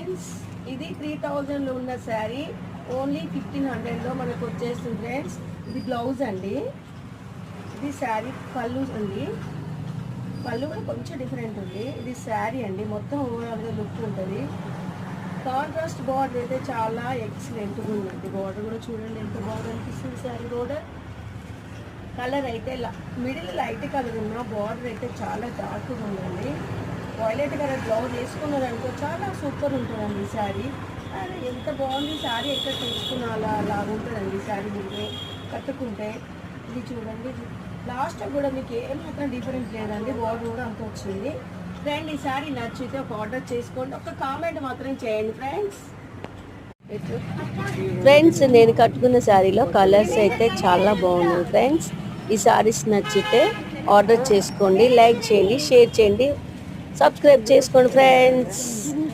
Friends, ఇది 3000లో ఉన్న sari only 1500లో మనకు వచ్చేస్తుంది ఫ్రెండ్స్. ఇది బ్లౌజ్ అండి, ఇది శారీ పళ్ళు అండి. పళ్ళు కూడా కొంచెం డిఫరెంట్ ఉంది. ఇది శారీ అండి, మొత్తం ఓవరాల్గా లుక్ ఉంటుంది. కాంట్రాస్ట్ బార్డర్ అయితే చాలా ఎక్సలెంట్గా ఉందండి. బార్డర్ కూడా చూడండి ఎంత బాగా అనిపిస్తుంది. శారీ బార్డర్ కలర్ అయితే మిడిల్ లైట్ కలర్ ఉన్న బార్డర్ అయితే చాలా డార్క్గా ఉందండి. వాయిలెట్ కలర్ బ్లౌజ్ వేసుకున్నారనుకో చాలా సూపర్ ఉంటుందండి ఈ శారీ. అరే ఎంత బాగుంది శారీ, ఎక్కడ తెచ్చుకున్నా అలా ఉంటుందండి శారీ ముందే కట్టుకుంటే. ఇది చూడండి, లాస్ట్ కూడా మీకు ఏమాత్రం డిఫరెన్స్ లేదండి. బార్డర్ కూడా అంత వచ్చింది. ఫ్రెండ్, ఈ శారీ నచ్చితే ఒక ఆర్డర్ చేసుకోండి, ఒక కామెంట్ మాత్రం చేయండి ఫ్రెండ్స్. ఫ్రెండ్స్, నేను కట్టుకున్న శారీలో కలర్స్ అయితే చాలా బాగున్నాయి ఫ్రెండ్స్. ఈ శారీస్ నచ్చితే ఆర్డర్ చేసుకోండి, లైక్ చేయండి, షేర్ చేయండి, సబ్స్క్రైబ్ చేసుకోండి ఫ్రెండ్స్.